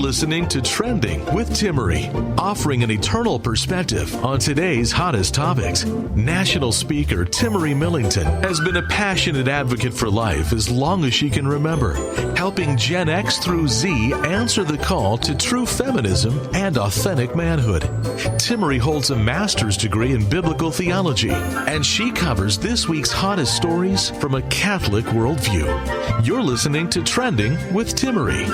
listening to Trending with Timmerie, offering an eternal perspective on today's hottest topics. National speaker Timmerie Millington has been a passionate advocate for life as long as she can remember, helping Gen X through Z answer the call to true feminism and authentic manhood. Timmerie holds a master's degree in biblical theology, and she covers this week's hottest stories from a Catholic worldview. You're listening to Trending with Timmerie.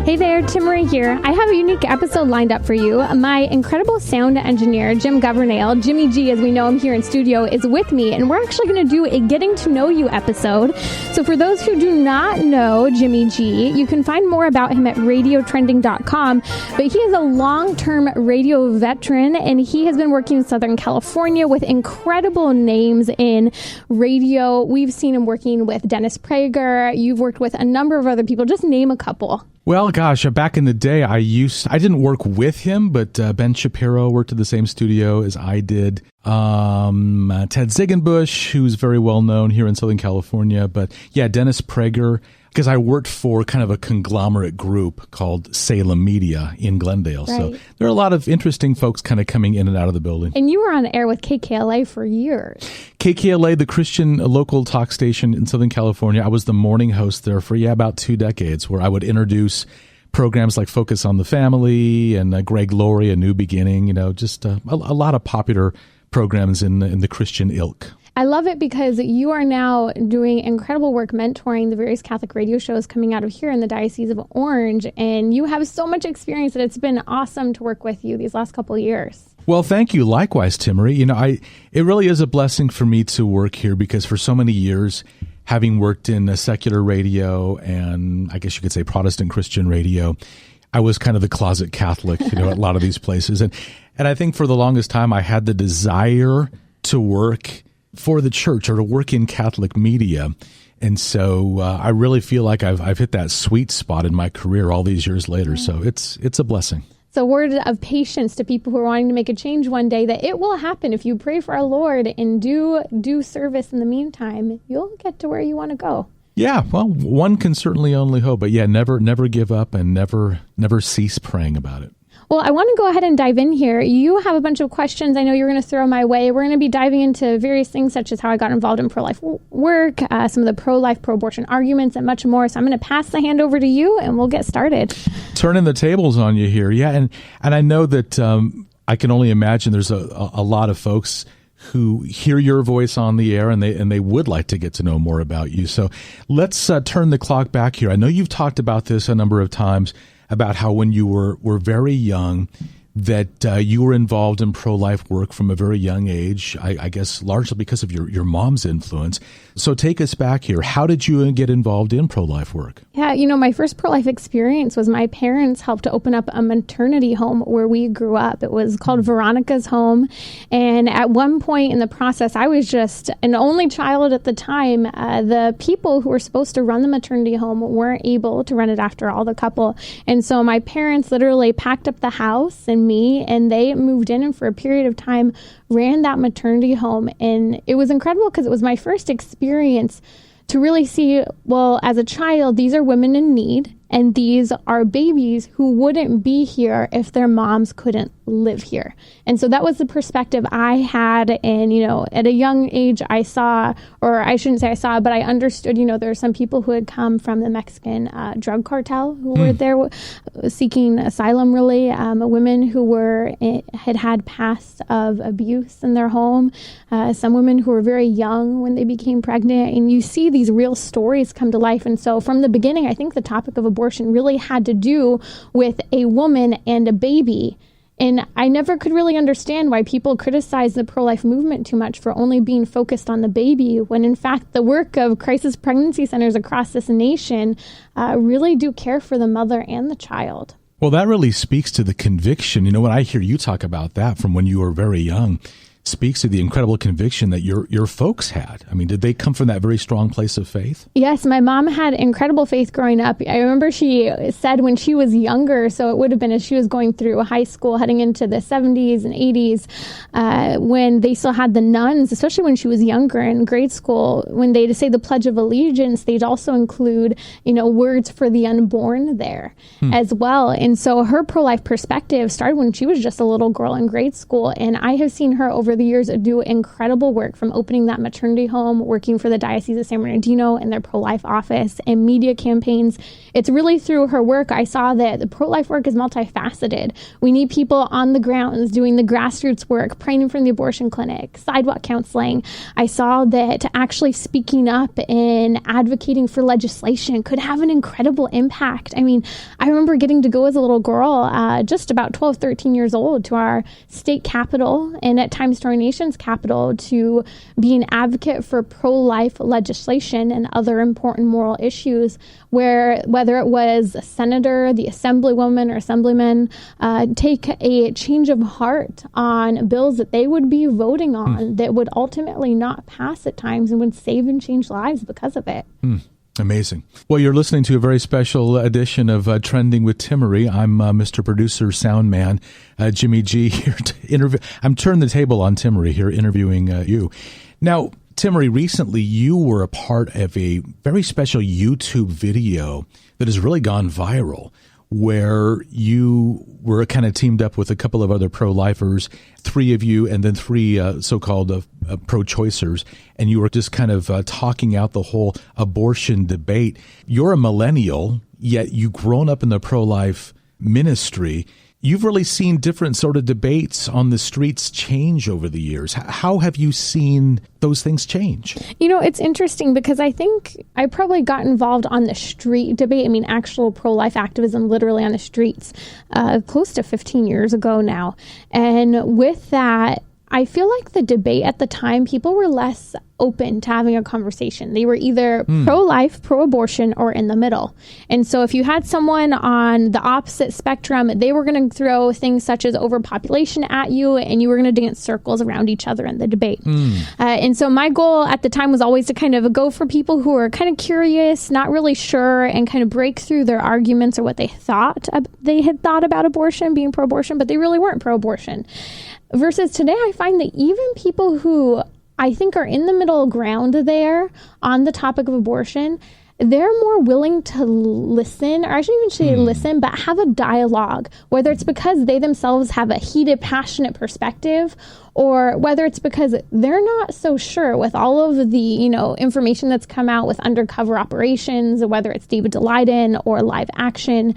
Hey there, Timmerie here. I have a unique episode lined up for you. My incredible sound engineer, Jim Governale, Jimmy G as we know him here in studio, is with me, and we're actually going to do a Getting to Know You episode. So for those who do not know Jimmy G, you can find more about him at radiotrending.com, but he is a long-term radio veteran, and he has been working in Southern California with incredible names in radio. We've seen him working with Dennis Prager. You've worked with a number of other people. Just name a couple. Well, gosh, back in the day, I didn't work with him, but Ben Shapiro worked at the same studio as I did. Ted Ziegenbusch, who's very well known here in Southern California. But yeah, Dennis Prager, because I worked for kind of a conglomerate group called Salem Media in Glendale. Right. So there are a lot of interesting folks kind of coming in and out of the building. And you were on air with KKLA for years. KKLA, the Christian local talk station in Southern California. I was the morning host there for, about 2 decades, where I would introduce programs like Focus on the Family and Greg Laurie, A New Beginning, just a lot of popular programs in the Christian ilk. I love it because you are now doing incredible work mentoring the various Catholic radio shows coming out of here in the Diocese of Orange, and you have so much experience that it's been awesome to work with you these last couple of years. Well, thank you. Likewise, Timmerie. It really is a blessing for me to work here because for so many years, having worked in secular radio and I guess you could say Protestant Christian radio, I was kind of the closet Catholic, at a lot of these places. And I think for the longest time, I had the desire to work for the church or to work in Catholic media. And so I really feel like I've hit that sweet spot in my career all these years later. So it's a blessing. So word of patience to people who are wanting to make a change one day, that it will happen if you pray for our Lord and do service in the meantime. You'll get to where you want to go. Yeah, well, one can certainly only hope. But yeah, never give up and never cease praying about it. Well, I want to go ahead and dive in here. You have a bunch of questions I know you're going to throw my way. We're going to be diving into various things such as how I got involved in pro-life work, some of the pro-life, pro-abortion arguments, and much more. So I'm going to pass the hand over to you, and we'll get started. Turning the tables on you here. Yeah, and I know that I can only imagine there's a lot of folks who hear your voice on the air and they would like to get to know more about you. So let's turn the clock back here. I know you've talked about this a number of times, about how when you were very young, that you were involved in pro-life work from a very young age, I guess largely because of your mom's influence. So take us back here. How did you get involved in pro-life work? Yeah, my first pro-life experience was my parents helped to open up a maternity home where we grew up. It was called Veronica's Home. And at one point in the process, I was just an only child at the time. The people who were supposed to run the maternity home weren't able to run it after all, the couple. And so my parents literally packed up the house and me, and they moved in and for a period of time ran that maternity home. And it was incredible because it was my first experience to really see, well, as a child, these are women in need, and these are babies who wouldn't be here if their moms couldn't live here. And so that was the perspective I had. And, at a young age, I saw, or I shouldn't say I saw, but I understood, there are some people who had come from the Mexican drug cartel who were there seeking asylum, really. Women who had had past of abuse in their home. Some women who were very young when they became pregnant. And you see these real stories come to life. And so from the beginning, I think the topic of abortion really had to do with a woman and a baby. And I never could really understand why people criticize the pro-life movement too much for only being focused on the baby, when in fact the work of crisis pregnancy centers across this nation really do care for the mother and the child. Well, that really speaks to the conviction. When I hear you talk about that from when you were very young, speaks to the incredible conviction that your folks had. I mean, did they come from that very strong place of faith? Yes, my mom had incredible faith growing up. I remember she said when she was younger, so it would have been as she was going through high school, heading into the 70s and 80s, when they still had the nuns, especially when she was younger in grade school, when they'd say the Pledge of Allegiance, they'd also include, words for the unborn there as well. And so her pro-life perspective started when she was just a little girl in grade school. And I have seen her over the years do incredible work, from opening that maternity home, working for the Diocese of San Bernardino and their pro-life office, and media campaigns. It's really through her work I saw that the pro-life work is multifaceted. We need people on the grounds doing the grassroots work, praying from the abortion clinic, sidewalk counseling. I saw that actually speaking up and advocating for legislation could have an incredible impact. I mean, I remember getting to go as a little girl, just about 12, 13 years old, to our state capitol, and at times to our nation's capital, to be an advocate for pro-life legislation and other important moral issues, where whether it was a senator, the assemblywoman or assemblyman, take a change of heart on bills that they would be voting on that would ultimately not pass at times and would save and change lives because of it. Amazing. Well, you're listening to a very special edition of Trending with Timmerie. I'm Mr. Producer, Sound Man, Jimmy G here to interview. I'm turning the table on Timmerie here, interviewing you. Now, Timmerie, recently you were a part of a very special YouTube video that has really gone viral, where you were kind of teamed up with a couple of other pro-lifers, 3 of you, and then 3 so-called pro-choicers, and you were just kind of talking out the whole abortion debate. You're a millennial, yet you've grown up in the pro-life ministry. You've really seen different sort of debates on the streets change over the years. How have you seen those things change? It's interesting because I think I probably got involved on the street debate. I mean, actual pro-life activism literally on the streets close to 15 years ago now. And with that, I feel like the debate at the time, people were less open to having a conversation. They were either pro-life, pro-abortion, or in the middle. And so if you had someone on the opposite spectrum, they were going to throw things such as overpopulation at you, and you were going to dance circles around each other in the debate. And so my goal at the time was always to kind of go for people who were kind of curious, not really sure, and kind of break through their arguments or what they had thought about abortion, being pro-abortion, but they really weren't pro-abortion. Versus today, I find that even people who I think are in the middle ground there on the topic of abortion, they're more willing to listen, or I shouldn't even say listen, but have a dialogue, whether it's because they themselves have a heated, passionate perspective, or whether it's because they're not so sure with all of the, information that's come out with undercover operations, whether it's David Daleiden or Live Action,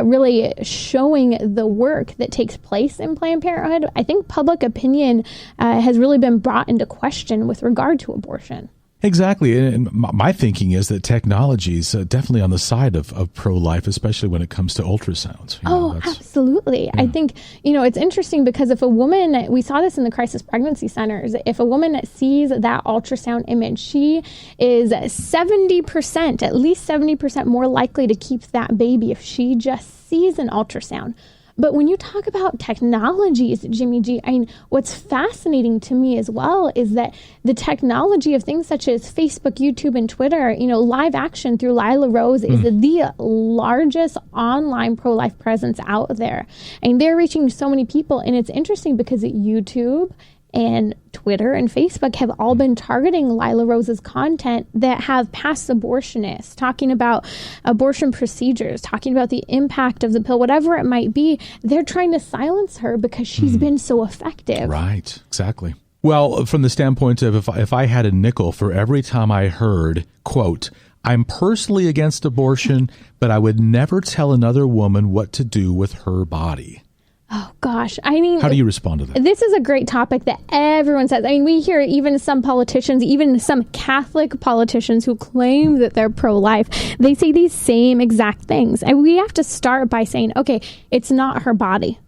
really showing the work that takes place in Planned Parenthood. I think public opinion has really been brought into question with regard to abortion. Exactly. And my thinking is that technology is definitely on the side of pro-life, especially when it comes to ultrasounds. Absolutely. Yeah. I think, it's interesting because if a woman, we saw this in the crisis pregnancy centers, if a woman sees that ultrasound image, she is 70%, at least 70% more likely to keep that baby if she just sees an ultrasound. But when you talk about technologies, Jimmy G, what's fascinating to me as well is that the technology of things such as Facebook, YouTube, and Twitter, Live Action through Lila Rose is the largest online pro-life presence out there. And they're reaching so many people. And it's interesting because YouTube and Twitter and Facebook have all been targeting Lila Rose's content that have past abortionists, talking about abortion procedures, talking about the impact of the pill, whatever it might be. They're trying to silence her because she's been so effective. Right, exactly. Well, from the standpoint of if I had a nickel for every time I heard, quote, "I'm personally against abortion, but I would never tell another woman what to do with her body." Oh, gosh. How do you respond to that? This is a great topic that everyone says. We hear even some politicians, even some Catholic politicians who claim that they're pro-life, they say these same exact things. And we have to start by saying, okay, it's not her body.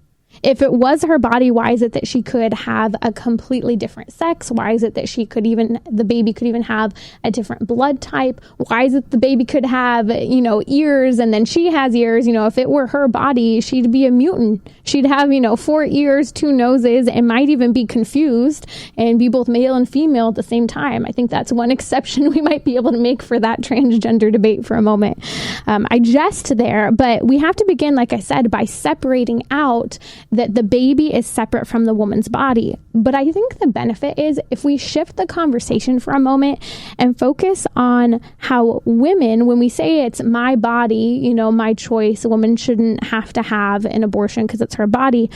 If it was her body, why is it that she could have a completely different sex? Why is it that the baby could even have a different blood type? Why is it the baby could have, ears and then she has ears? If it were her body, she'd be a mutant. She'd have, 4 ears, 2 noses, and might even be confused and be both male and female at the same time. I think that's one exception we might be able to make for that transgender debate for a moment. I jest there, but we have to begin, like I said, by separating out that the baby is separate from the woman's body. But I think the benefit is if we shift the conversation for a moment and focus on how women, when we say it's my body, my choice, a woman shouldn't have to have an abortion because it's her body.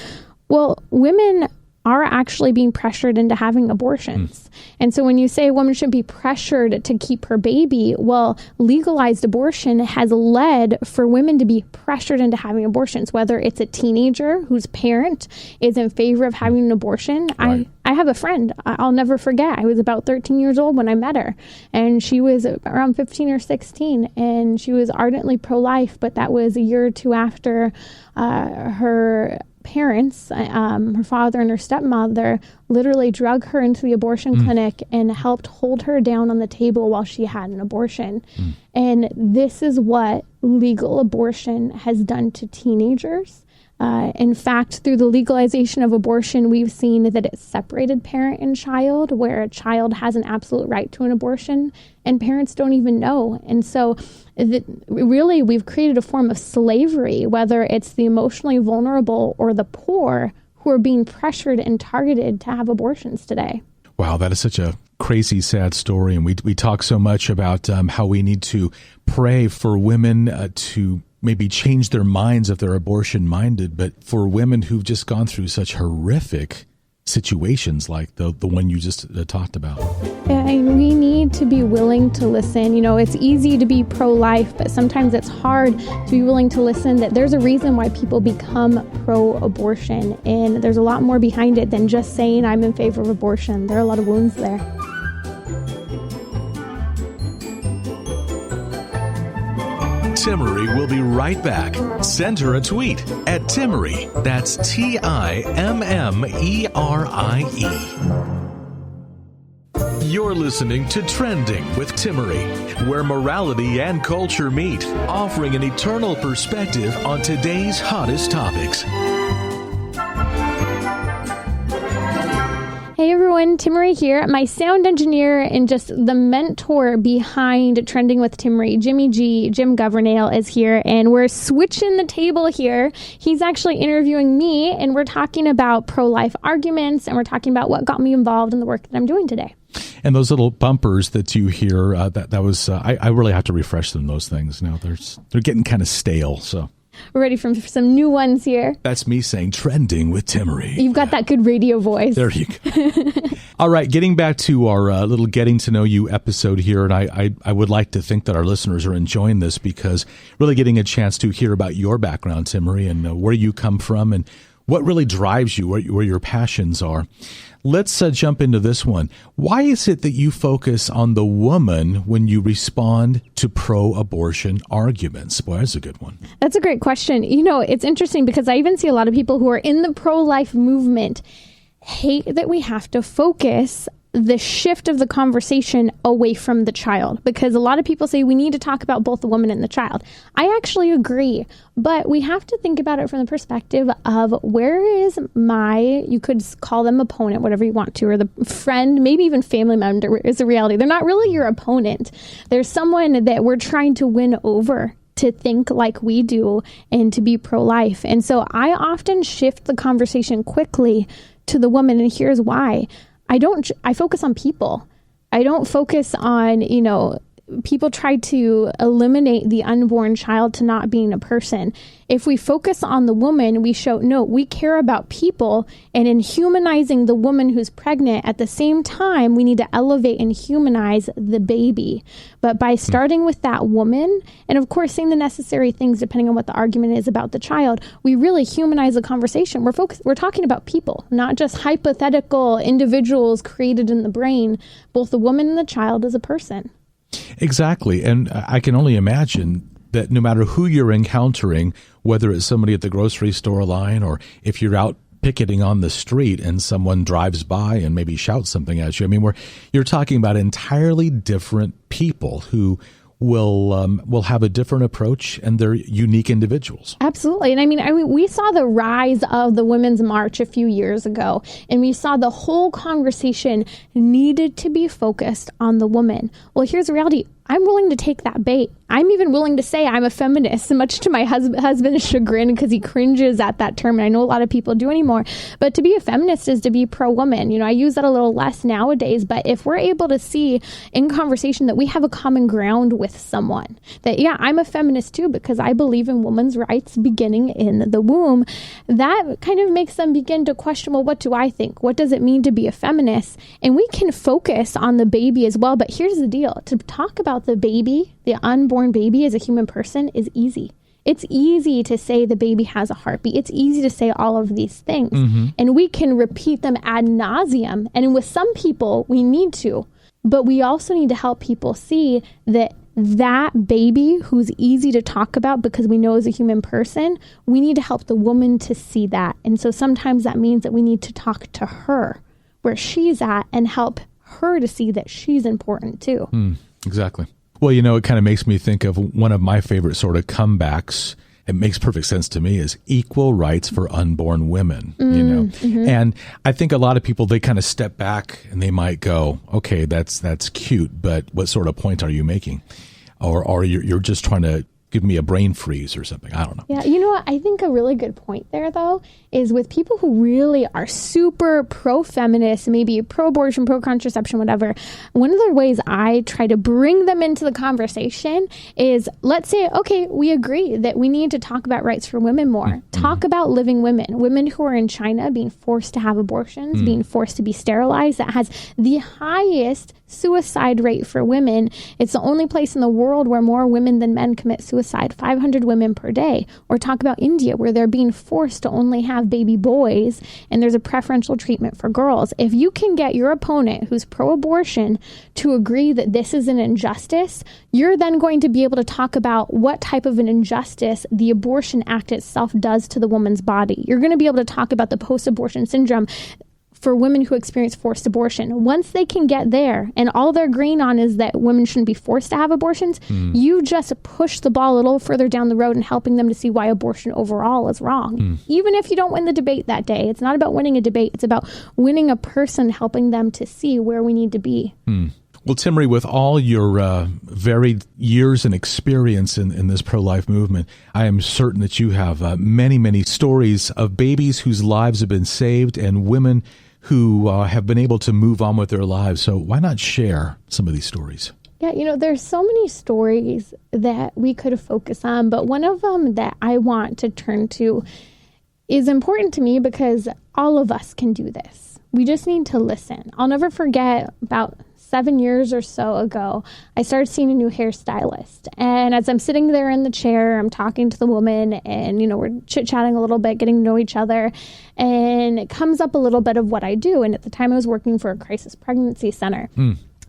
Well, women are actually being pressured into having abortions. And so when you say a woman should be pressured to keep her baby, well, legalized abortion has led for women to be pressured into having abortions, whether it's a teenager whose parent is in favor of having an abortion. Right. I have a friend, I'll never forget. I was about 13 years old when I met her, and she was around 15 or 16, and she was ardently pro-life, but that was a year or two after her parents, her father and her stepmother, literally drug her into the abortion clinic and helped hold her down on the table while she had an abortion. And this is what legal abortion has done to teenagers. In fact, through the legalization of abortion, we've seen that it separated parent and child, where a child has an absolute right to an abortion and parents don't even know. And so really, we've created a form of slavery, whether it's the emotionally vulnerable or the poor who are being pressured and targeted to have abortions today. Wow, that is such a crazy, sad story. And we talk so much about how we need to pray for women to maybe change their minds if they're abortion minded, but for women who've just gone through such horrific situations like the one you just talked about. Yeah, and we need to be willing to listen. It's easy to be pro-life, but sometimes it's hard to be willing to listen that there's a reason why people become pro-abortion, and there's a lot more behind it than just saying I'm in favor of abortion. There are a lot of wounds there. Timmerie will be right back. Send her a tweet at Timmerie. That's TIMMERIE. You're listening to Trending with Timmerie, where morality and culture meet, offering an eternal perspective on today's hottest topics. Hey everyone, Timmerie here. My sound engineer and just the mentor behind Trending with Timmerie, Jim Governale, is here, and we're switching the table here. He's actually interviewing me, and we're talking about pro-life arguments, and we're talking about what got me involved in the work that I'm doing today. And those little bumpers that you hear, that was I really have to refresh them. Those things now they're getting kind of stale. So. We're ready for some new ones here. That's me saying Trending with Timmerie. You've got that good radio voice. There you go. All right, getting back to our little Getting to Know You episode here, and I would like to think that our listeners are enjoying this because really getting a chance to hear about your background, Timmerie, and where you come from and what really drives you, where your passions are. Let's jump into this one. Why is it that you focus on the woman when you respond to pro-abortion arguments? Boy, that's a good one. That's a great question. It's interesting because I even see a lot of people who are in the pro-life movement hate that we have to focus the shift of the conversation away from the child, because a lot of people say we need to talk about both the woman and the child. I actually agree, but we have to think about it from the perspective of where is you could call them opponent, whatever you want to, or the friend, maybe even family member is a reality. They're not really your opponent. There's someone that we're trying to win over to think like we do and to be pro-life. And so I often shift the conversation quickly to the woman, and here's why. I focus on people. I don't focus on, people try to eliminate the unborn child to not being a person. If we focus on the woman, we show, no, we care about people. And in humanizing the woman who's pregnant, at the same time, we need to elevate and humanize the baby. But by starting with that woman, and of course, saying the necessary things depending on what the argument is about the child, we really humanize the conversation. We're talking about people, not just hypothetical individuals created in the brain. Both the woman and the child is a person. Exactly. And I can only imagine that no matter who you're encountering, whether it's somebody at the grocery store line or if you're out picketing on the street and someone drives by and maybe shouts something at you. I mean, you're talking about entirely different people who will have a different approach, and they're unique individuals. Absolutely. And I mean, we saw the rise of the Women's March a few years ago, and we saw the whole conversation needed to be focused on the woman. Well, here's the reality. I'm willing to take that bait. I'm even willing to say I'm a feminist, much to my husband's chagrin, because he cringes at that term. And I know a lot of people do anymore. But to be a feminist is to be pro-woman. You know, I use that a little less nowadays. But if we're able to see in conversation that we have a common ground with someone, that, yeah, I'm a feminist too, because I believe in women's rights beginning in the womb, that kind of makes them begin to question, well, what do I think? What does it mean to be a feminist? And we can focus on the baby as well. But here's the deal. To talk about the baby, the unborn baby as a human person is easy. It's easy to say the baby has a heartbeat. It's easy to say all of these things. Mm-hmm. And we can repeat them ad nauseum. And with some people, we need to. But we also need to help people see that baby who's easy to talk about because we know is a human person, we need to help the woman to see that. And so sometimes that means that we need to talk to her where she's at and help her to see that she's important too. Exactly. Well, you know, it kind of makes me think of one of my favorite sort of comebacks. It makes perfect sense to me is equal rights for unborn women, you know. Mm-hmm. And I think a lot of people, they kind of step back and they might go, okay, that's cute, but what sort of point are you making? Or you're just trying to give me a brain freeze or something. I don't know. Yeah, you know what? I think a really good point there, though, is with people who really are super pro-feminist, maybe pro-abortion, pro-contraception, whatever, one of the ways I try to bring them into the conversation is, let's say, okay, we agree that we need to talk about rights for women more. Mm-hmm. Talk about living women who are in China being forced to have abortions, being forced to be sterilized. That has the highest suicide rate for women. It's the only place in the world where more women than men commit suicide, 500 women per day. Or talk about India, where they're being forced to only have baby boys, and there's a preferential treatment for girls. If you can get your opponent who's pro-abortion to agree that this is an injustice, you're then going to be able to talk about what type of an injustice the Abortion Act itself does to the woman's body. You're going to be able to talk about the post-abortion syndrome for women who experience forced abortion. Once they can get there and all they're agreeing on is that women shouldn't be forced to have abortions, you just push the ball a little further down the road and helping them to see why abortion overall is wrong. Even if you don't win the debate that day, it's not about winning a debate. It's about winning a person, helping them to see where we need to be. Well, Timmerie, with all your varied years and experience in this pro-life movement, I am certain that you have many, many stories of babies whose lives have been saved and women who have been able to move on with their lives. So why not share some of these stories? Yeah, you know, there's so many stories that we could focus on, but one of them that I want to turn to is important to me because all of us can do this. We just need to listen. I'll never forget about 7 years or so ago, I started seeing a new hairstylist. And as I'm sitting there in the chair, I'm talking to the woman and, you know, we're chit-chatting a little bit, getting to know each other. And it comes up a little bit of what I do. And at the time I was working for a crisis pregnancy center.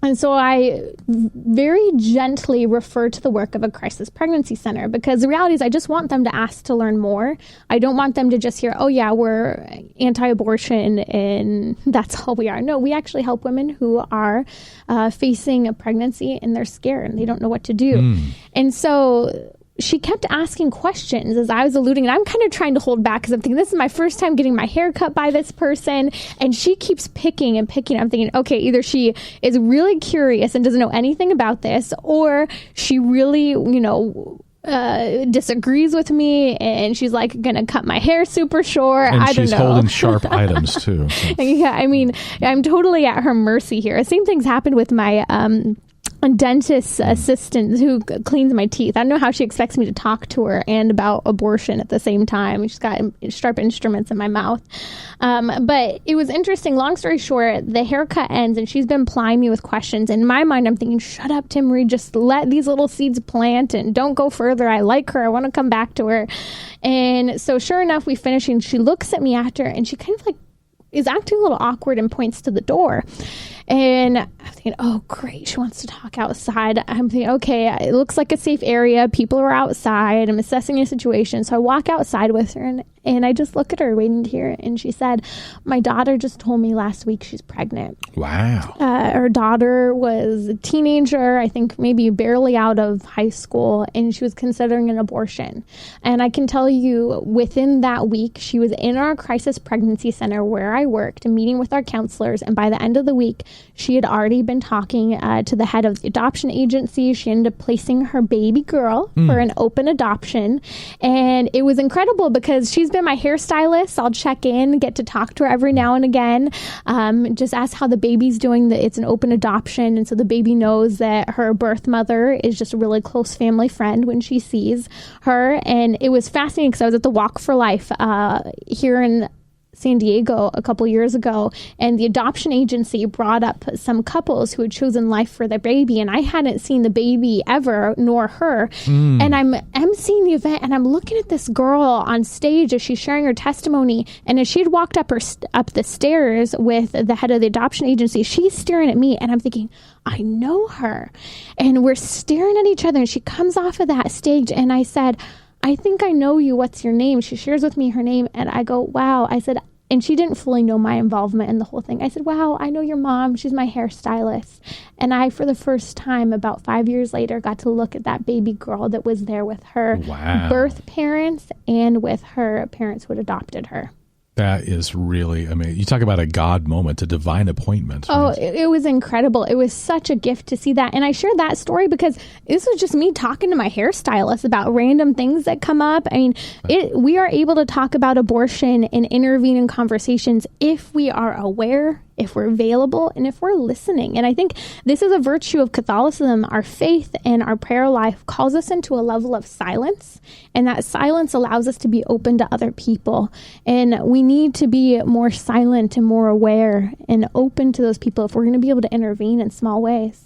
And so I very gently refer to the work of a crisis pregnancy center because the reality is I just want them to ask to learn more. I don't want them to just hear, oh yeah, we're anti-abortion and that's all we are. No, we actually help women who are facing a pregnancy and they're scared and they don't know what to do. And so she kept asking questions as I was alluding, and I'm kind of trying to hold back because I'm thinking, this is my first time getting my hair cut by this person, and she keeps picking and picking. I'm thinking, okay, either she is really curious and doesn't know anything about this, or she really, you know, disagrees with me, and she's like gonna cut my hair super short. And I don't know. She's holding sharp items too. So. Yeah, I mean, I'm totally at her mercy here. The same things happened with my dentist assistant who cleans my teeth. I don't know how she expects me to talk to her and about abortion at the same time. She's got sharp instruments in my mouth. But it was interesting. Long story short, the haircut ends and she's been plying me with questions. In my mind, I'm thinking, shut up, Timmerie. Just let these little seeds plant and don't go further. I like her. I want to come back to her. And so sure enough, we finish and she looks at me after and she kind of like is acting a little awkward and points to the door. And I think, thinking, oh, great, she wants to talk outside. I'm thinking, okay, it looks like a safe area. People are outside. I'm assessing a situation. So I walk outside with her, and I just look at her waiting to hear it. And she said, my daughter just told me last week she's pregnant. Wow. Her daughter was a teenager, I think maybe barely out of high school, and she was considering an abortion. And I can tell you, within that week, she was in our crisis pregnancy center where I worked, meeting with our counselors. And by the end of the week, she had already been talking to the head of the adoption agency. She ended up placing her baby girl for an open adoption. And it was incredible because she's been my hairstylist. I'll check in, get to talk to her every now and again, just ask how the baby's doing. That it's an open adoption, and so the baby knows that her birth mother is just a really close family friend when she sees her. And it was fascinating because I was at the Walk for Life here in San Diego a couple years ago, and the adoption agency brought up some couples who had chosen life for their baby, and I hadn't seen the baby ever, nor her. And I'm emceeing the event, and I'm looking at this girl on stage as she's sharing her testimony, and as she had walked up the stairs with the head of the adoption agency, she's staring at me, and I'm thinking, I know her. And we're staring at each other, and she comes off of that stage, and I said, I think I know you. What's your name? She shares with me her name, and I go, wow. I said, and she didn't fully know my involvement in the whole thing. I said, wow, I know your mom. She's my hairstylist. And I, for the first time, about 5 years later, got to look at that baby girl that was there with her birth parents and with her parents who had adopted her. That is really amazing. You talk about a God moment, a divine appointment. Right? Oh, it was incredible. It was such a gift to see that. And I shared that story because this was just me talking to my hairstylist about random things that come up. I mean, we are able to talk about abortion and intervene in conversations if we are aware, if we're available, and if we're listening. And I think this is a virtue of Catholicism. Our faith and our prayer life calls us into a level of silence, and that silence allows us to be open to other people. And we need to be more silent and more aware and open to those people if we're going to be able to intervene in small ways.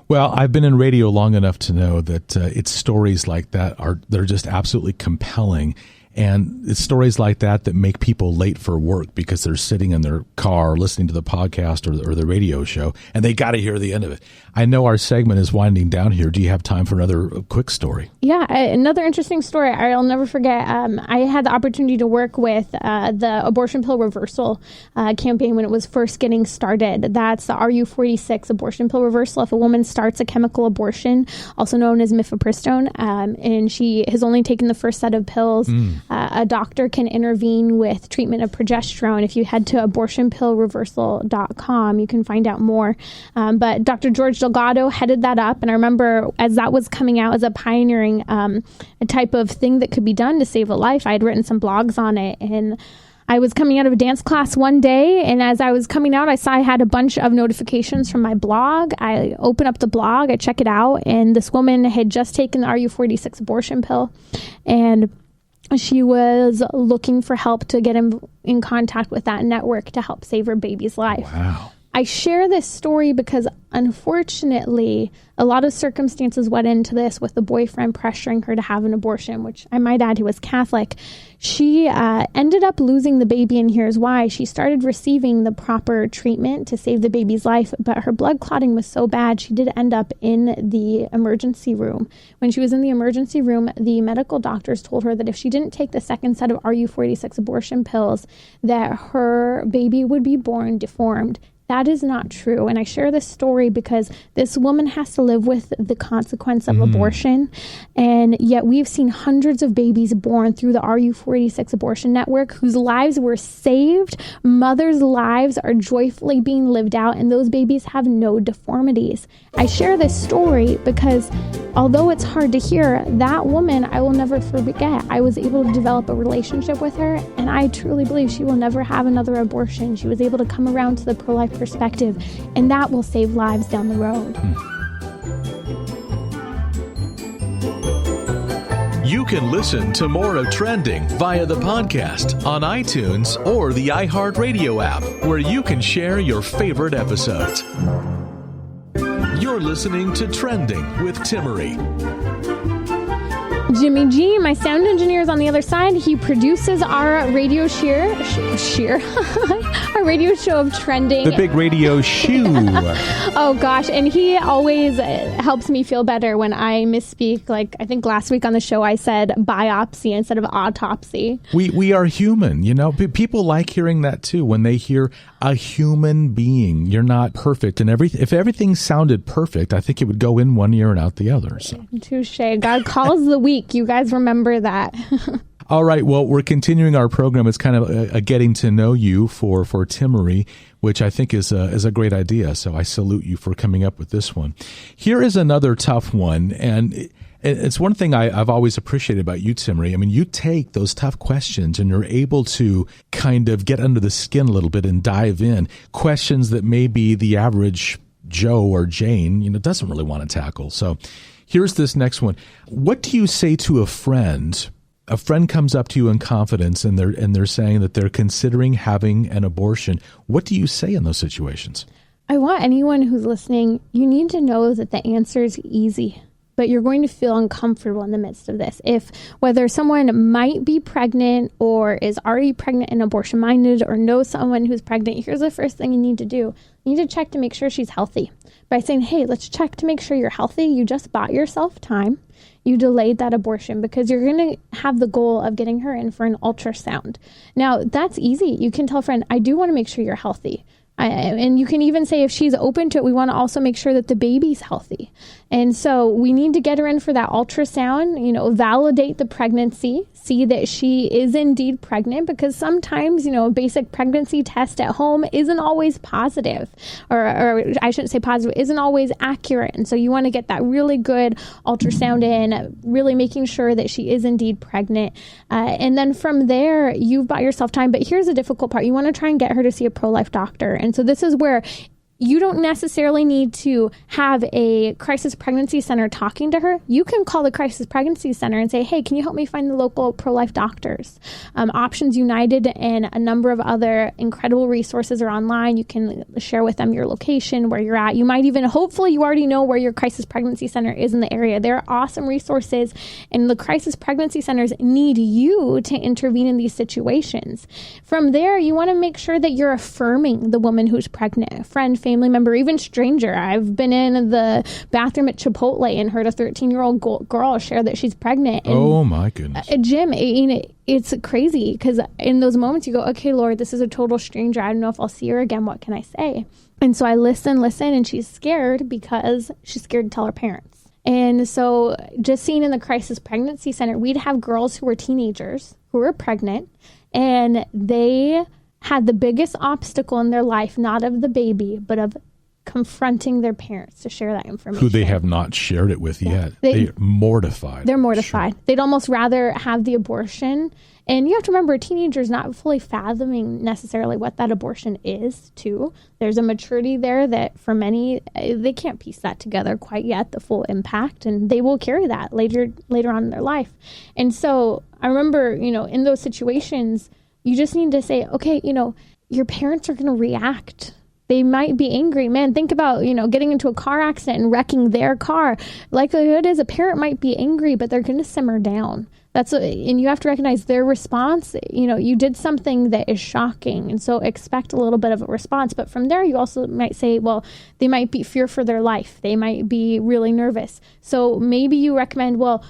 Well, I've been in radio long enough to know that it's stories like that they're just absolutely compelling. And it's stories like that make people late for work because they're sitting in their car listening to the podcast or the radio show, and they got to hear the end of it. I know our segment is winding down here. Do you have time for another quick story? Yeah, another interesting story I'll never forget. I had the opportunity to work with the abortion pill reversal campaign when it was first getting started. That's the RU46 abortion pill reversal. If a woman starts a chemical abortion, also known as mifepristone, and she has only taken the first set of pills, a doctor can intervene with treatment of progesterone. If you head to abortionpillreversal.com, you can find out more. But Dr. George Delgado headed that up. And I remember as that was coming out as a pioneering a type of thing that could be done to save a life, I had written some blogs on it. And I was coming out of a dance class one day, and as I was coming out, I saw I had a bunch of notifications from my blog. I open up the blog, I check it out, and this woman had just taken the RU46 abortion pill, and she was looking for help to get in contact with that network to help save her baby's life. Wow. I share this story because, unfortunately, a lot of circumstances went into this with the boyfriend pressuring her to have an abortion, which I might add, he was Catholic. She ended up losing the baby, and here's why. She started receiving the proper treatment to save the baby's life, but her blood clotting was so bad, she did end up in the emergency room. When she was in the emergency room, the medical doctors told her that if she didn't take the second set of RU46 abortion pills, that her baby would be born deformed. That is not true. And I share this story because this woman has to live with the consequence of abortion. And yet we've seen hundreds of babies born through the RU46 abortion network whose lives were saved. Mothers' lives are joyfully being lived out, and those babies have no deformities. I share this story because although it's hard to hear, that woman I will never forget. I was able to develop a relationship with her, and I truly believe she will never have another abortion. She was able to come around to the pro-life perspective, and that will save lives down the road. You can listen to more of Trending via the podcast on iTunes or the iHeartRadio app, where you can share your favorite episodes. You're listening to Trending with Timmerie. Jimmy G, my sound engineer, is on the other side. He produces our radio our radio show of trending. The big radio shoe. Oh, gosh. And he always helps me feel better when I misspeak. Like, I think last week on the show, I said biopsy instead of autopsy. We are human, you know. People like hearing that, too, when they hear a human being. You're not perfect. And if everything sounded perfect, I think it would go in one ear and out the other. So. Touche. God calls the weak. You guys remember that. All right. Well, we're continuing our program. It's kind of a getting to know you for Timmerie, which I think is a great idea. So I salute you for coming up with this one. Here is another tough one. And it's one thing I've always appreciated about you, Timmerie. I mean, you take those tough questions and you're able to kind of get under the skin a little bit and dive in. Questions that maybe the average Joe or Jane, doesn't really want to tackle. So here's this next one. What do you say to a friend? A friend comes up to you in confidence and they're saying that they're considering having an abortion. What do you say in those situations? I want anyone who's listening, you need to know that the answer is easy, but you're going to feel uncomfortable in the midst of this. Whether someone might be pregnant or is already pregnant and abortion minded or knows someone who's pregnant, here's the first thing you need to do. You need to check to make sure she's healthy by saying, hey, let's check to make sure you're healthy. You just bought yourself time. You delayed that abortion because you're going to have the goal of getting her in for an ultrasound. Now, that's easy. You can tell a friend, I do want to make sure you're healthy. And you can even say if she's open to it, we want to also make sure that the baby's healthy. And so we need to get her in for that ultrasound, validate the pregnancy, see that she is indeed pregnant, because sometimes, a basic pregnancy test at home isn't always positive, or I shouldn't say positive, isn't always accurate. And so you want to get that really good ultrasound in, really making sure that she is indeed pregnant. And then from there, you've bought yourself time. But here's the difficult part. You want to try and get her to see a pro-life doctor. And so this is where you don't necessarily need to have a crisis pregnancy center talking to her. You can call the crisis pregnancy center and say, hey, can you help me find the local pro-life doctors? Options United and a number of other incredible resources are online. You can share with them your location, where you're at. You might even, hopefully you already know where your crisis pregnancy center is in the area. There are awesome resources, and the crisis pregnancy centers need you to intervene in these situations. From there, you want to make sure that you're affirming the woman who's pregnant, friend, family member, even stranger. I've been in the bathroom at Chipotle and heard a 13-year-old girl share that she's pregnant. And, oh my goodness. Jim, it's crazy because in those moments you go, okay, Lord, this is a total stranger. I don't know if I'll see her again. What can I say? And so I listen, and she's scared because she's scared to tell her parents. And so just seeing in the crisis pregnancy center, we'd have girls who were teenagers who were pregnant, and they had the biggest obstacle in their life, not of the baby, but of confronting their parents to share that information. Who they have not shared it with yet. They're mortified. They're mortified. Sure. They'd almost rather have the abortion. And you have to remember, a teenager's not fully fathoming necessarily what that abortion is, too. There's a maturity there that for many, they can't piece that together quite yet, the full impact, and they will carry that later on in their life. And so I remember, in those situations, you just need to say, okay, your parents are going to react. They might be angry. Man, think about, getting into a car accident and wrecking their car. Likelihood is a parent might be angry, but they're going to simmer down. And you have to recognize their response. You did something that is shocking. And so expect a little bit of a response. But from there, you also might say, well, they might be fear for their life. They might be really nervous. So maybe you recommend, well,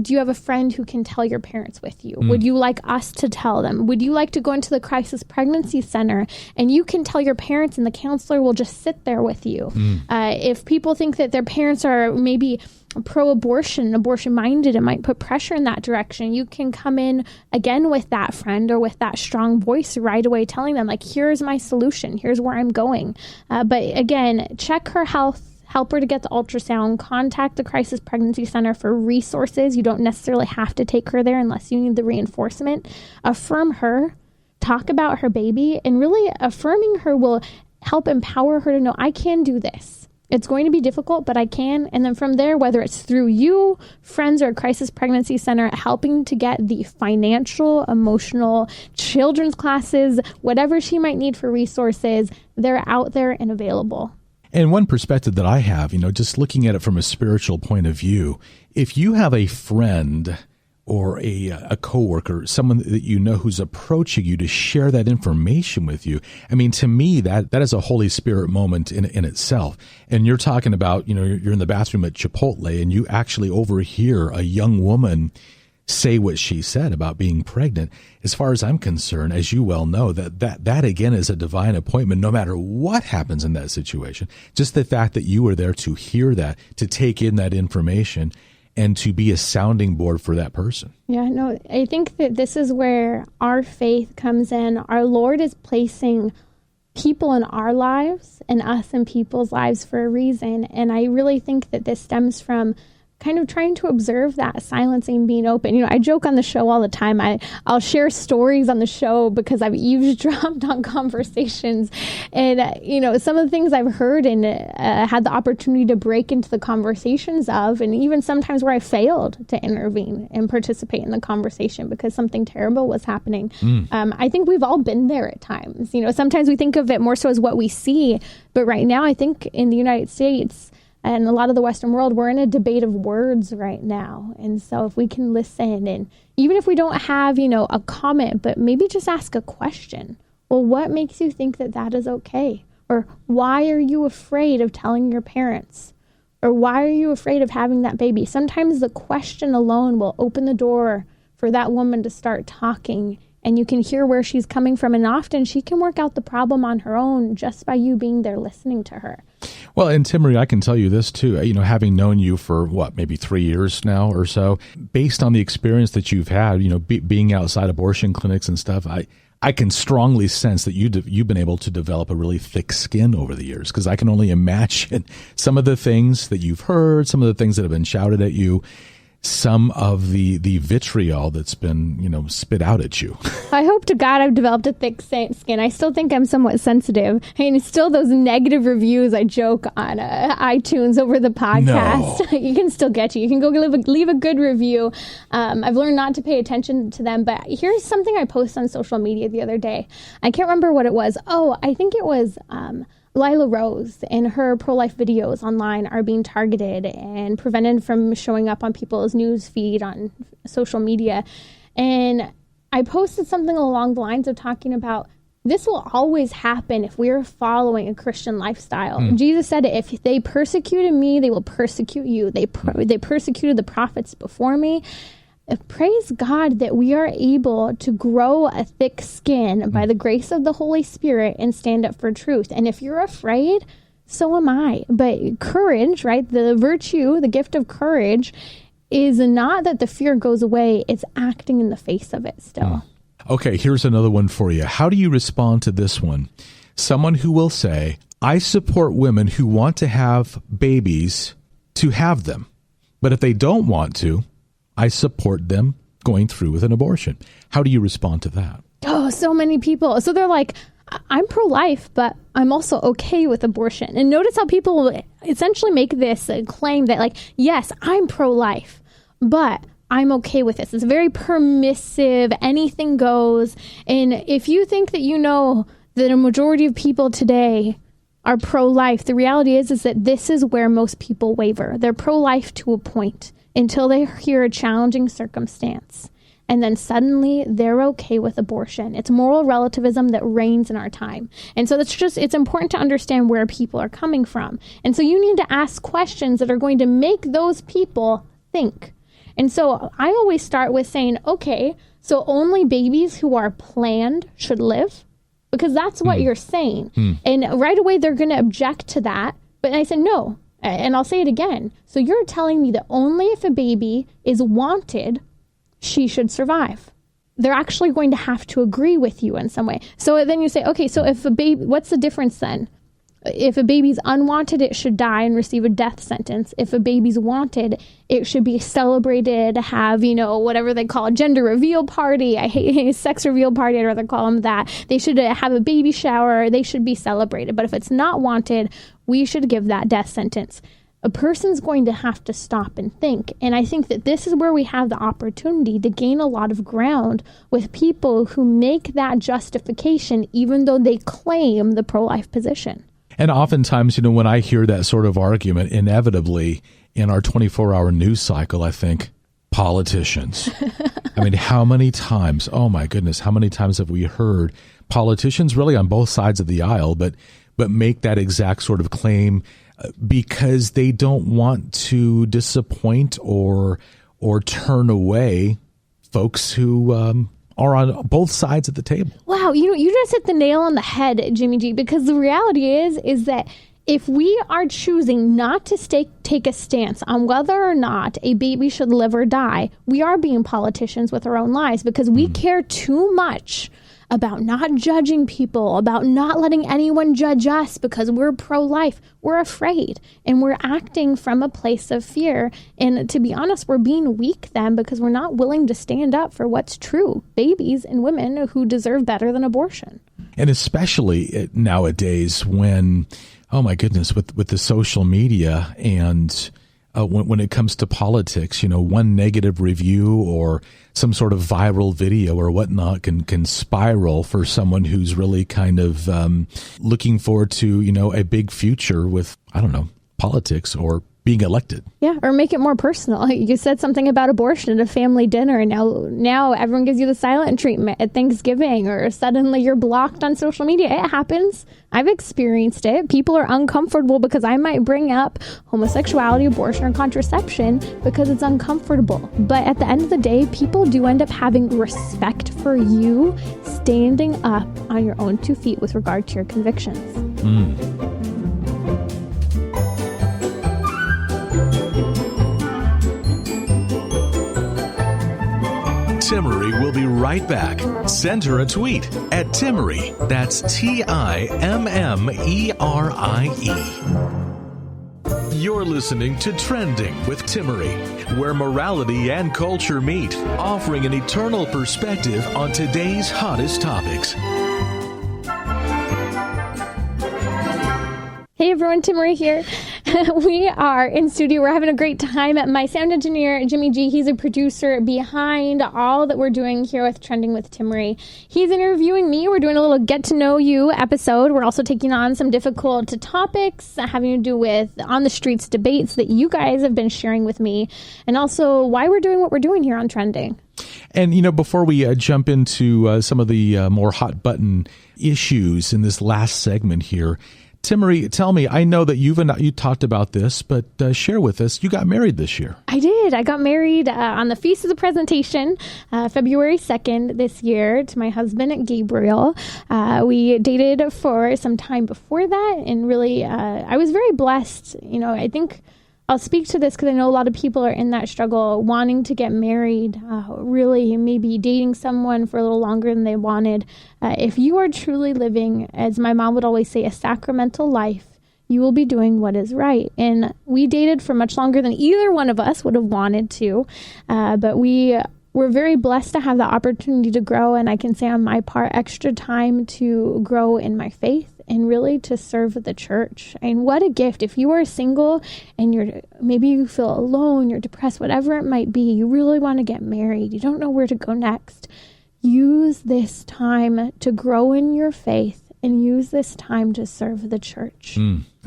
do you have a friend who can tell your parents with you? Would you like us to tell them? Would you like to go into the crisis pregnancy center and you can tell your parents and the counselor will just sit there with you? If people think that their parents are maybe pro-abortion, abortion-minded, it might put pressure in that direction. You can come in again with that friend or with that strong voice right away telling them, like, here's my solution. Here's where I'm going. But again, check her health. Help her to get the ultrasound, contact the crisis pregnancy center for resources. You don't necessarily have to take her there unless you need the reinforcement. Affirm her, talk about her baby, and really affirming her will help empower her to know, I can do this. It's going to be difficult, but I can. And then from there, whether it's through you, friends, or a crisis pregnancy center, helping to get the financial, emotional, children's classes, whatever she might need for resources, they're out there and available. And one perspective that I have, just looking at it from a spiritual point of view, if you have a friend or a coworker, someone that you know who's approaching you to share that information with you, I mean, to me, that is a Holy Spirit moment in itself. And you're talking about, you're in the bathroom at Chipotle and you actually overhear a young woman say what she said about being pregnant. As far as I'm concerned, as you well know, that again is a divine appointment, no matter what happens in that situation. Just the fact that you were there to hear that, to take in that information, and to be a sounding board for that person. Yeah, no, I think that this is where our faith comes in. Our Lord is placing people in our lives and us in people's lives for a reason. And I really think that this stems from kind of trying to observe that, silencing, being open. I joke on the show all the time. I'll share stories on the show because I've eavesdropped on conversations. And, some of the things I've heard and had the opportunity to break into the conversations of, and even sometimes where I failed to intervene and participate in the conversation because something terrible was happening. I think we've all been there at times. Sometimes we think of it more so as what we see. But right now, I think in the United States, and a lot of the Western world, we're in a debate of words right now. And so if we can listen, and even if we don't have, a comment, but maybe just ask a question. Well, what makes you think that is okay? Or why are you afraid of telling your parents? Or why are you afraid of having that baby? Sometimes the question alone will open the door for that woman to start talking, and you can hear where she's coming from. And often she can work out the problem on her own just by you being there listening to her. Well, and Timmerie, I can tell you this too, having known you for maybe 3 years now or so, based on the experience that you've had, being outside abortion clinics and stuff, I can strongly sense that you've been able to develop a really thick skin over the years, because I can only imagine some of the things that you've heard, some of the things that have been shouted at you, some of the vitriol that's been, spit out at you. I hope to God I've developed a thick skin. I still think I'm somewhat sensitive. And it's still those negative reviews I joke on iTunes over the podcast. No. You can still get you. You can go leave a good review. I've learned not to pay attention to them. But here's something I posted on social media the other day. I can't remember what it was. Oh, I think it was Lila Rose and her pro-life videos online are being targeted and prevented from showing up on people's news feed on social media. And I posted something along the lines of talking about this will always happen if we're following a Christian lifestyle. Jesus said, if they persecuted me, they will persecute you. They persecuted the prophets before me. Praise God that we are able to grow a thick skin by the grace of the Holy Spirit and stand up for truth. And if you're afraid, so am I. But courage, right? The virtue, the gift of courage is not that the fear goes away. It's acting in the face of it still. Okay, here's another one for you. How do you respond to this one? Someone who will say, I support women who want to have babies to have them. But if they don't want to, I support them going through with an abortion. How do you respond to that? Oh, so many people. So they're like, I'm pro-life, but I'm also okay with abortion. And notice how people essentially make this claim that, like, yes, I'm pro-life, but I'm okay with this. It's very permissive. Anything goes. And if you think that that a majority of people today are pro-life, the reality is that this is where most people waver. They're pro-life to a point, until they hear a challenging circumstance. And then suddenly they're okay with abortion. It's moral relativism that reigns in our time. And so it's important to understand where people are coming from. And so you need to ask questions that are going to make those people think. And so I always start with saying, okay, so only babies who are planned should live? Because that's what you're saying. And right away they're going to object to that. But I said, no. And I'll say it again. So you're telling me that only if a baby is wanted, she should survive. They're actually going to have to agree with you in some way. So then you say, okay, so if a baby, what's the difference then? If a baby's unwanted, it should die and receive a death sentence. If a baby's wanted, it should be celebrated, have, whatever they call a gender reveal party. I hate sex reveal party. I'd rather call them that. They should have a baby shower. They should be celebrated. But if it's not wanted, we should give that death sentence. A person's going to have to stop and think. And I think that this is where we have the opportunity to gain a lot of ground with people who make that justification, even though they claim the pro-life position. And oftentimes, when I hear that sort of argument, inevitably in our 24-hour news cycle, I think, politicians. I mean, how many times, oh my goodness, how many times have we heard politicians really on both sides of the aisle, but make that exact sort of claim because they don't want to disappoint or turn away folks who are on both sides of the table. Wow, you just hit the nail on the head, Jimmy G, because the reality is that if we are choosing not to take a stance on whether or not a baby should live or die, we are being politicians with our own lives because we care too much about not judging people, about not letting anyone judge us because we're pro-life. We're afraid and we're acting from a place of fear. And to be honest, we're being weak then because we're not willing to stand up for what's true. Babies and women who deserve better than abortion. And especially nowadays when, oh my goodness, with the social media and when it comes to politics, one negative review or some sort of viral video or whatnot can spiral for someone who's really kind of looking forward to, a big future with, I don't know, politics or being elected. Yeah, or make it more personal. You said something about abortion at a family dinner, and now everyone gives you the silent treatment at Thanksgiving, or suddenly you're blocked on social media. It happens. I've experienced it. People are uncomfortable because I might bring up homosexuality, abortion, or contraception because it's uncomfortable. But at the end of the day, people do end up having respect for you standing up on your own 2 feet with regard to your convictions. Timmerie will be right back. Send her a tweet at Timmerie. That's Timmerie. You're listening to Trending with Timmerie, where morality and culture meet, offering an eternal perspective on today's hottest topics. Hey everyone, Timmerie here. We are in studio. We're having a great time. My sound engineer, Jimmy G, he's a producer behind all that we're doing here with Trending with Timmerie. He's interviewing me. We're doing a little get to know you episode. We're also taking on some difficult topics having to do with on the streets debates that you guys have been sharing with me, and also why we're doing what we're doing here on Trending. And, before we jump into some of the more hot button issues in this last segment here, Timmerie, tell me, I know that you talked about this, but share with us, you got married this year. I did. I got married on the Feast of the Presentation, February 2nd this year, to my husband, Gabriel. We dated for some time before that, and really, I was very blessed. I think I'll speak to this because I know a lot of people are in that struggle, wanting to get married, really maybe dating someone for a little longer than they wanted. If you are truly living, as my mom would always say, a sacramental life, you will be doing what is right. And we dated for much longer than either one of us would have wanted to, but we're very blessed to have the opportunity to grow, and I can say on my part, extra time to grow in my faith and really to serve the church. And what a gift. If you are single and maybe you feel alone, you're depressed, whatever it might be, you really want to get married, you don't know where to go next, use this time to grow in your faith and use this time to serve the church.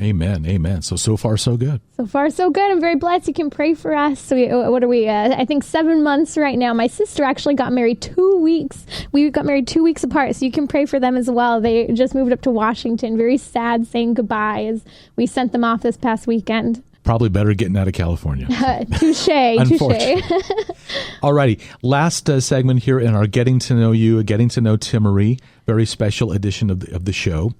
Amen. So far, so good. So far, so good. I'm very blessed. You can pray for us. So what are we? I think 7 months right now. My sister actually got married 2 weeks. We got married 2 weeks apart. So you can pray for them as well. They just moved up to Washington. Very sad saying goodbye as we sent them off this past weekend. Probably better getting out of California. Touche. All righty. Last segment here in our Getting to Know You, Getting to Know Timmerie, very special edition of the show.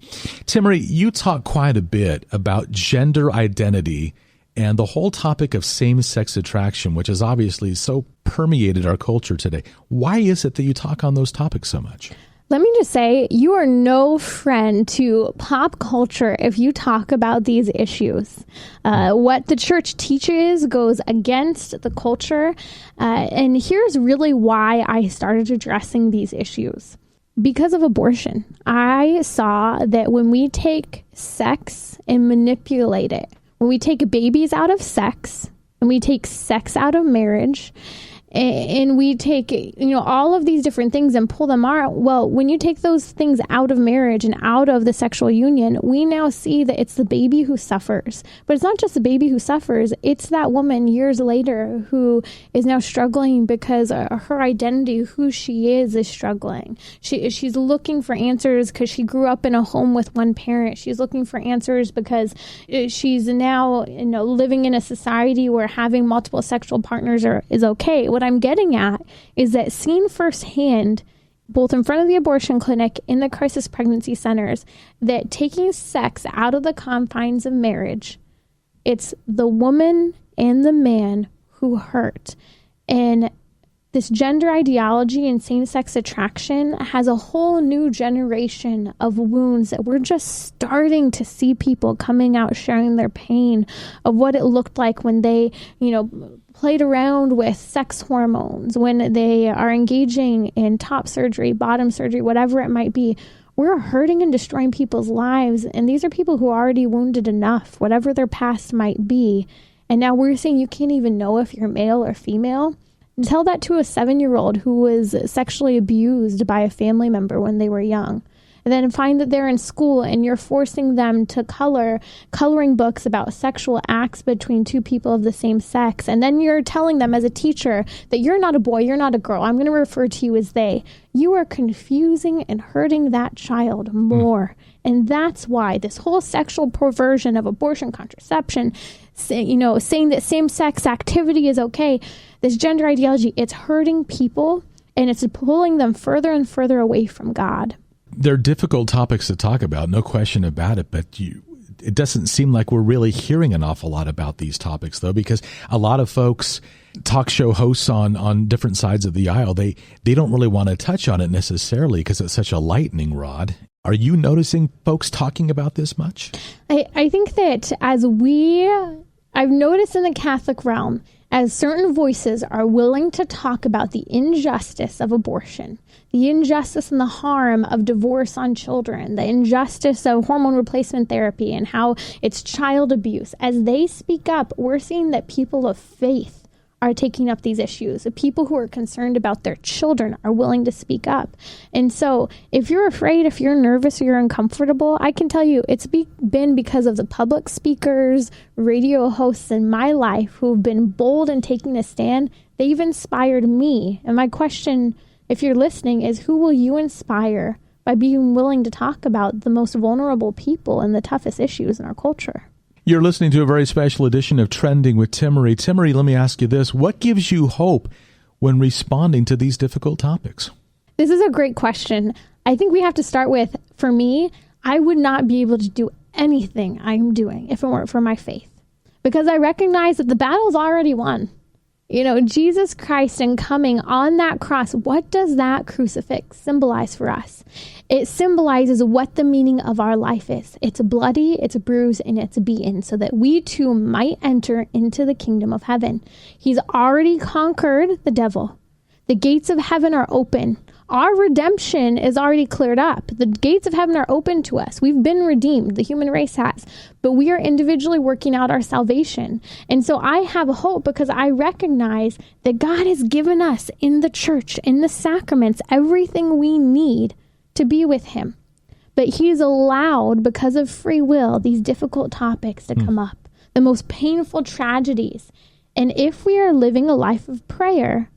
Timmerie, you talk quite a bit about gender identity and the whole topic of same-sex attraction, which has obviously so permeated our culture today. Why is it that you talk on those topics so much? Let me just say, you are no friend to pop culture if you talk about these issues. What the church teaches goes against the culture. And here's really why I started addressing these issues. Because of abortion. I saw that when we take sex and manipulate it, when we take babies out of sex and we take sex out of marriage, and we take, all of these different things and pull them out. Well, when you take those things out of marriage and out of the sexual union, we now see that it's the baby who suffers. But it's not just the baby who suffers. It's that woman years later who is now struggling because her identity, who she is struggling. She's looking for answers because she grew up in a home with one parent. She's looking for answers because she's now, living in a society where having multiple sexual partners is okay. What I'm getting at is that seen firsthand, both in front of the abortion clinic, in the crisis pregnancy centers, that taking sex out of the confines of marriage, it's the woman and the man who hurt. And this gender ideology and same-sex attraction has a whole new generation of wounds that we're just starting to see people coming out sharing their pain of what it looked like when they, played around with sex hormones, when they are engaging in top surgery, bottom surgery, whatever it might be. We're hurting and destroying people's lives. And these are people who are already wounded enough, whatever their past might be. And now we're saying you can't even know if you're male or female. Tell that to a 7-year-old who was sexually abused by a family member when they were young. And then find that they're in school and you're forcing them to coloring books about sexual acts between two people of the same sex. And then you're telling them as a teacher that you're not a boy, you're not a girl. I'm going to refer to you as they. You are confusing and hurting that child more. And that's why this whole sexual perversion of abortion, contraception, saying that same-sex activity is okay, this gender ideology, it's hurting people and it's pulling them further and further away from God. They're difficult topics to talk about, no question about it, but it doesn't seem like we're really hearing an awful lot about these topics, though, because a lot of folks, talk show hosts on different sides of the aisle, they don't really want to touch on it necessarily because it's such a lightning rod. Are you noticing folks talking about this much? I think that I've noticed in the Catholic realm, as certain voices are willing to talk about the injustice of abortion, the injustice and the harm of divorce on children, the injustice of hormone replacement therapy and how it's child abuse, as they speak up, we're seeing that people of faith are taking up these issues. The people who are concerned about their children are willing to speak up. And so if you're afraid, if you're nervous or you're uncomfortable, I can tell you it's been because of the public speakers, radio hosts in my life who've been bold in taking a stand. They've inspired me. And my question, if you're listening, is who will you inspire by being willing to talk about the most vulnerable people and the toughest issues in our culture? You're listening to a very special edition of Trending with Timmerie. Timmerie, let me ask you this. What gives you hope when responding to these difficult topics? This is a great question. I think we have to start with, for me, I would not be able to do anything I'm doing if it weren't for my faith. Because I recognize that the battle's already won. Jesus Christ and coming on that cross, what does that crucifix symbolize for us? It symbolizes what the meaning of our life is. It's bloody, it's bruised, and it's beaten, so that we too might enter into the kingdom of heaven. He's already conquered the devil. The gates of heaven are open. Our redemption is already cleared up. The gates of heaven are open to us. We've been redeemed. The human race has. But we are individually working out our salvation. And so I have hope because I recognize that God has given us in the church, in the sacraments, everything we need to be with him. But he's allowed, because of free will, these difficult topics to come up, the most painful tragedies. And if we are living a life of prayer,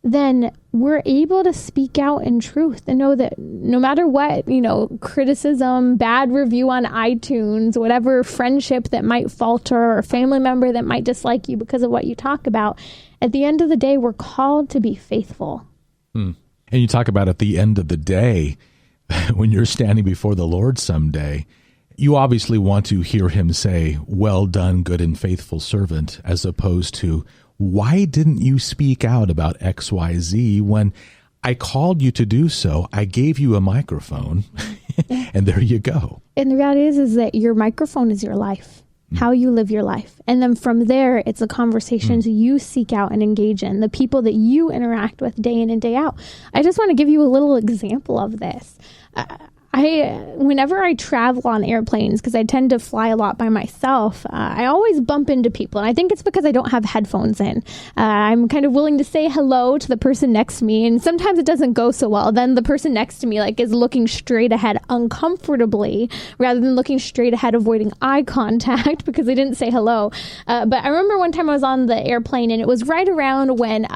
then we're able to speak out in truth and know that no matter what, criticism, bad review on iTunes, whatever friendship that might falter or family member that might dislike you because of what you talk about, at the end of the day, we're called to be faithful. And you talk about at the end of the day, when you're standing before the Lord someday, you obviously want to hear him say, "Well done, good and faithful servant," as opposed to, "Why didn't you speak out about XYZ when I called you to do so? I gave you a microphone," and there you go. And the reality is that your microphone is your life, how you live your life. And then from there, it's the conversations you seek out and engage in, the people that you interact with day in and day out. I just want to give you a little example of this. whenever I travel on airplanes, because I tend to fly a lot by myself, I always bump into people. And I think it's because I don't have headphones in. I'm kind of willing to say hello to the person next to me. And sometimes it doesn't go so well. Then the person next to me is looking straight ahead uncomfortably rather than looking straight ahead, avoiding eye contact because they didn't say hello. But I remember one time I was on the airplane, and it was right around when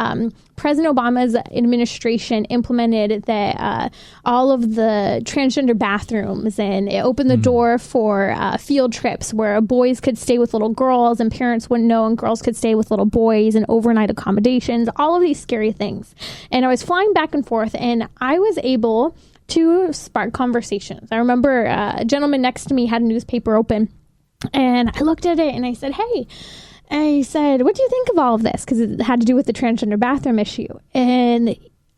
President Obama's administration implemented that all of the transgender bathrooms, and it opened the door for field trips where boys could stay with little girls and parents wouldn't know, and girls could stay with little boys, and overnight accommodations, all of these scary things. And I was flying back and forth, and I was able to spark conversations. I remember a gentleman next to me had a newspaper open, and I looked at it and I said, hey, I said, what do you think of all of this? Because it had to do with the transgender bathroom issue. And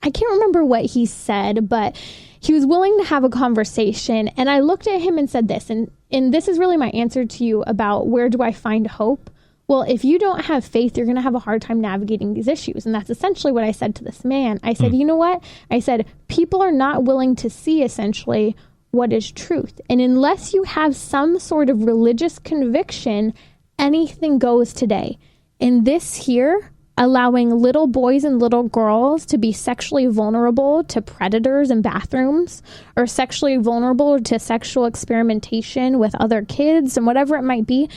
I can't remember what he said, but he was willing to have a conversation. And I looked at him and said this, and this is really my answer to you about where do I find hope? Well, if you don't have faith, you're going to have a hard time navigating these issues. And that's essentially what I said to this man. I said, you know what? I said, people are not willing to see essentially what is truth. And unless you have some sort of religious conviction, anything goes today. And this here, allowing little boys and little girls to be sexually vulnerable to predators in bathrooms, or sexually vulnerable to sexual experimentation with other kids and whatever it might be,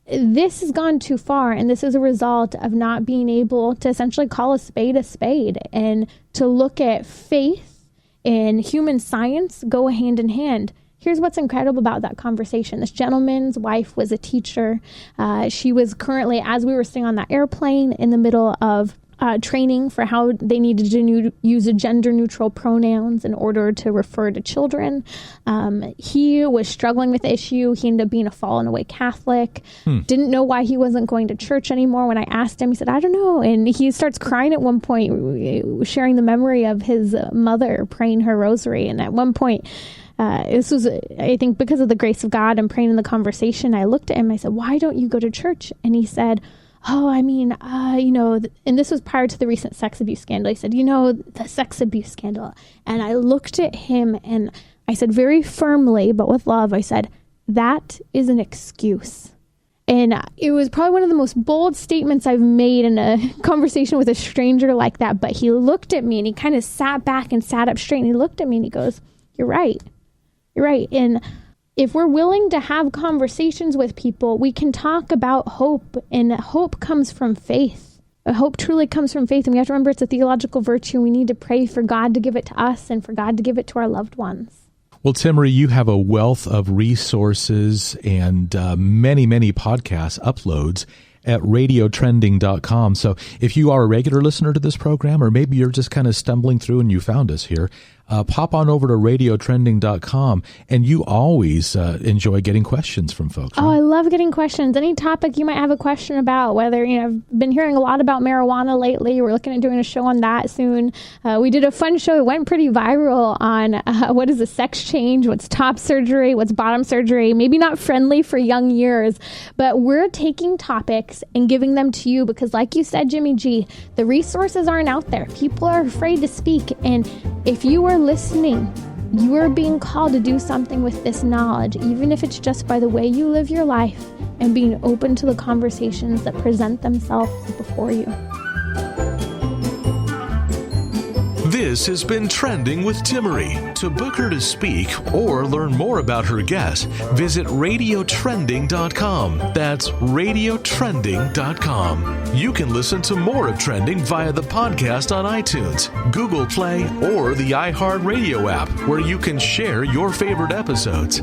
this has gone too far. And this is a result of not being able to essentially call a spade and to look at faith and human science go hand in hand. Here's what's incredible about that conversation. This gentleman's wife was a teacher. She was currently, as we were sitting on that airplane, in the middle of training for how they needed to use a gender-neutral pronouns in order to refer to children. He was struggling with the issue. He ended up being a fallen away Catholic. Didn't know why he wasn't going to church anymore. When I asked him, he said, I don't know. And he starts crying at one point, sharing the memory of his mother praying her rosary. And at one point, this was, I think, because of the grace of God and praying in the conversation, I looked at him and I said, why don't you go to church? And he said, oh, I mean, and this was prior to the recent sex abuse scandal. He said, the sex abuse scandal. And I looked at him and I said very firmly, but with love, I said, that is an excuse. And it was probably one of the most bold statements I've made in a conversation with a stranger like that. But he looked at me and he kind of sat back and sat up straight. And he looked at me and he goes, you're right. You're right. And if we're willing to have conversations with people, we can talk about hope, and hope comes from faith. Hope truly comes from faith, and we have to remember it's a theological virtue. We need to pray for God to give it to us and for God to give it to our loved ones. Well, Timmerie, you have a wealth of resources and many, many podcast uploads at radiotrending.com. So if you are a regular listener to this program, or maybe you're just kind of stumbling through and you found us here, pop on over to radiotrending.com, and you always enjoy getting questions from folks. Right? Oh, I love getting questions. Any topic you might have a question about, whether, I've been hearing a lot about marijuana lately. We're looking at doing a show on that soon. We did a fun show. It went pretty viral on what is a sex change, what's top surgery, what's bottom surgery, maybe not friendly for young years, but we're taking topics and giving them to you because, like you said, Jimmy G, the resources aren't out there. People are afraid to speak, and if you are listening, you are being called to do something with this knowledge, even if it's just by the way you live your life and being open to the conversations that present themselves before you. This has been Trending with Timmerie. To book her to speak or learn more about her guests, visit radiotrending.com. That's radiotrending.com. You can listen to more of Trending via the podcast on iTunes, Google Play, or the iHeartRadio app, where you can share your favorite episodes.